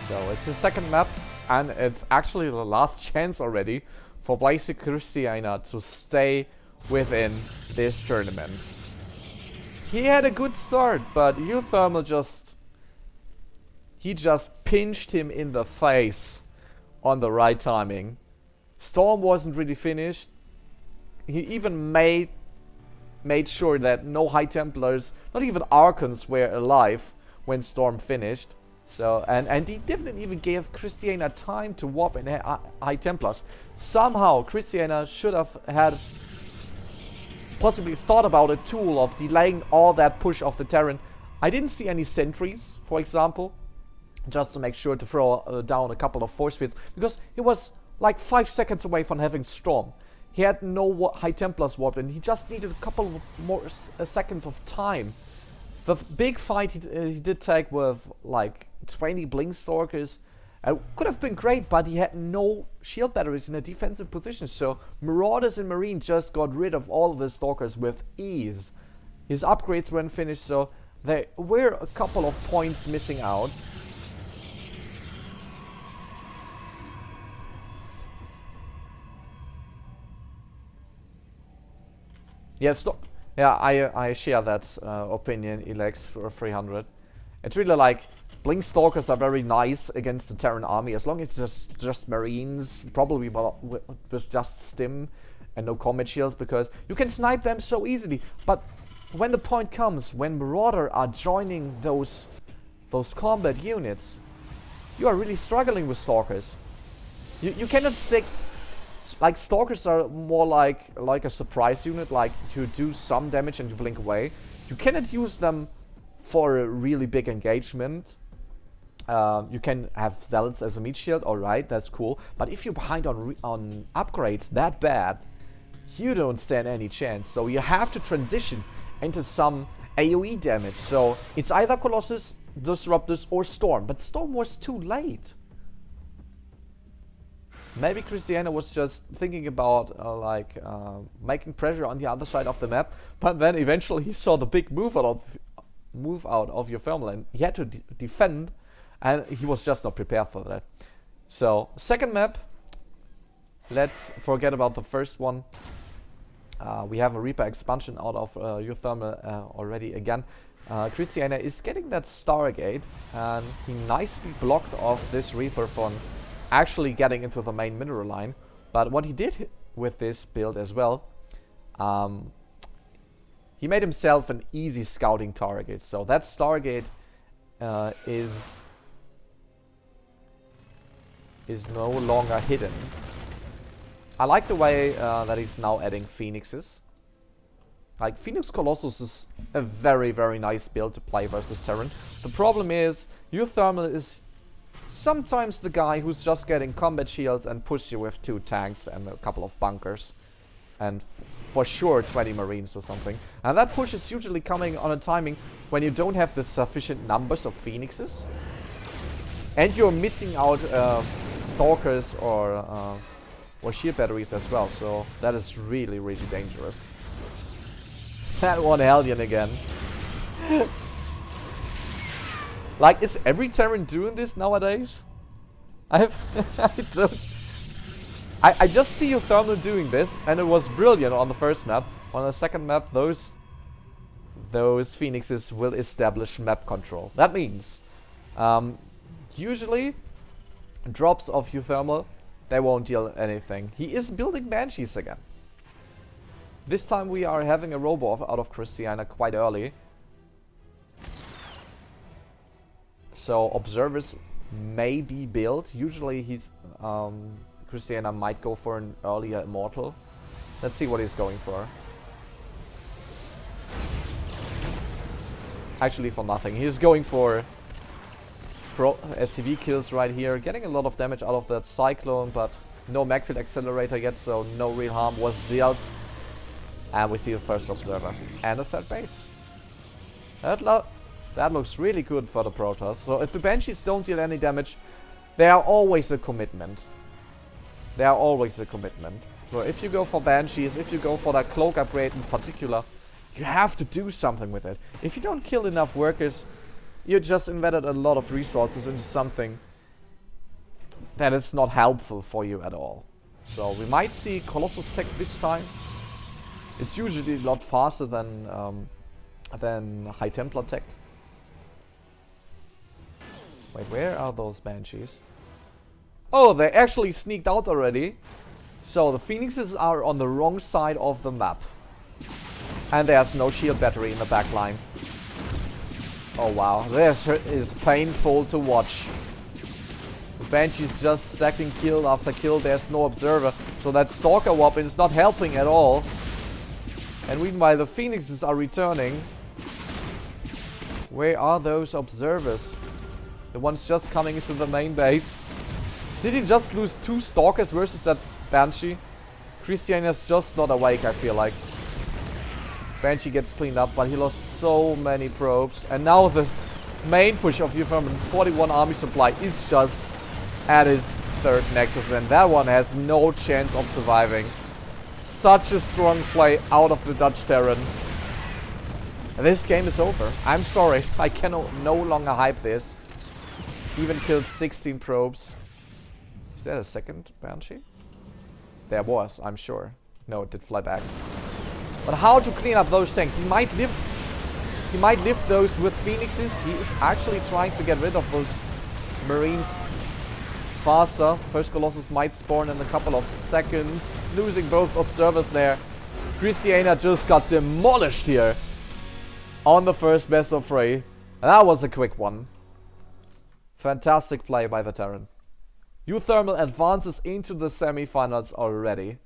So it's the second map, and it's actually the last chance already for Basic Krystianer to stay within this tournament. He had a good start, but uThermal just pinched him in the face on the right timing. Storm wasn't really finished. He even made sure that no High Templars, not even Archons, were alive when Storm finished. So and he didn't even give Krystianer time to warp in High Templars. Somehow Krystianer should have had possibly thought about a tool of delaying all that push of the Terran. I didn't see any sentries, for example, just to make sure to throw down a couple of force fields, because he was like 5 seconds away from having Storm. He had no High Templars warped, and he just needed a couple of more seconds of time. The big fight he did take with like 20 Blink Stalkers could have been great, but he had no shield batteries in a defensive position, so Marauders and Marine just got rid of all of the Stalkers with ease. His upgrades weren't finished, so there were a couple of points missing out. Yes, yeah, I share that opinion, Elex, for 300. It's really like, Blink Stalkers are very nice against the Terran army, as long as it's just Marines, probably with just Stim and no combat shields, because you can snipe them so easily. But when the point comes, when Marauder are joining those combat units, you are really struggling with Stalkers. You cannot stick... Like, Stalkers are more like a surprise unit, like you do some damage and you blink away. You cannot use them for a really big engagement. You can have Zealots as a meat shield, alright, that's cool. But if you're behind on upgrades that bad, you don't stand any chance. So you have to transition into some AoE damage. So it's either Colossus, Disruptors, or Storm. But Storm was too late. Maybe Krystianer was just thinking about making pressure on the other side of the map, but then eventually he saw the big move out of uThermal, and he had to defend, and he was just not prepared for that. So second map, let's forget about the first one. We have a Reaper expansion out of uThermal already again. Krystianer is getting that Stargate, and he nicely blocked off this Reaper from actually getting into the main mineral line. But what he did with this build as well, he made himself an easy scouting target. So that Stargate is no longer hidden. I like the way that he's now adding Phoenixes. Like, Phoenix Colossus is a very, very nice build to play versus Terran. The problem is, uThermal is sometimes the guy who's just getting combat shields and push you with 2 tanks and a couple of bunkers. And for sure 20 Marines or something. And that push is usually coming on a timing when you don't have the sufficient numbers of Phoenixes. And you're missing out Stalkers or shield batteries as well. So that is really, really dangerous. That one Hellion again. Like, is every Terran doing this nowadays? I just see uThermal doing this, and it was brilliant on the first map. On the second map, those Phoenixes will establish map control. That means, usually, drops of uThermal, they won't deal anything. He is building Banshees again. This time we are having a Robo out of Krystianer quite early. So observers may be built. Usually he's Krystianer might go for an earlier Immortal. Let's see what he's going for. Actually for nothing. He's going for SCV kills right here. Getting a lot of damage out of that Cyclone, but no Magfield Accelerator yet, so no real harm was dealt. And we see the first Observer. And a third base. That looks really good for the Protoss. So if the Banshees don't deal any damage, they are always a commitment. They are always a commitment. So if you go for Banshees, if you go for that Cloak upgrade in particular, you have to do something with it. If you don't kill enough workers, you just invested a lot of resources into something that it's not helpful for you at all. So we might see Colossus tech this time. It's usually a lot faster than High Templar tech. Wait, where are those Banshees? Oh, they actually sneaked out already. So the Phoenixes are on the wrong side of the map. And there's no shield battery in the back line. Oh wow, this is painful to watch. The Banshee's just stacking kill after kill. There's no observer. So that Stalker weapon is not helping at all. And meanwhile the Phoenixes are returning. Where are those observers? The ones just coming into the main base. Did he just lose 2 Stalkers versus that Banshee? Krystianer's just not awake, I feel like. Banshee gets cleaned up, but he lost so many probes. And now the main push of uThermal 41 army supply is just at his 3rd Nexus, and that one has no chance of surviving. Such a strong play out of the Dutch Terran. And this game is over. I'm sorry, I can no longer hype this. Even killed 16 probes. Is there a second Banshee? There was, I'm sure. No, it did fly back. But how to clean up those tanks? He might lift those with Phoenixes. He is actually trying to get rid of those Marines faster. First Colossus might spawn in a couple of seconds. Losing both observers there. Krystianer just got demolished here on the first best of 3. And that was a quick one. Fantastic play by the Terran. uThermal advances into the semi-finals already.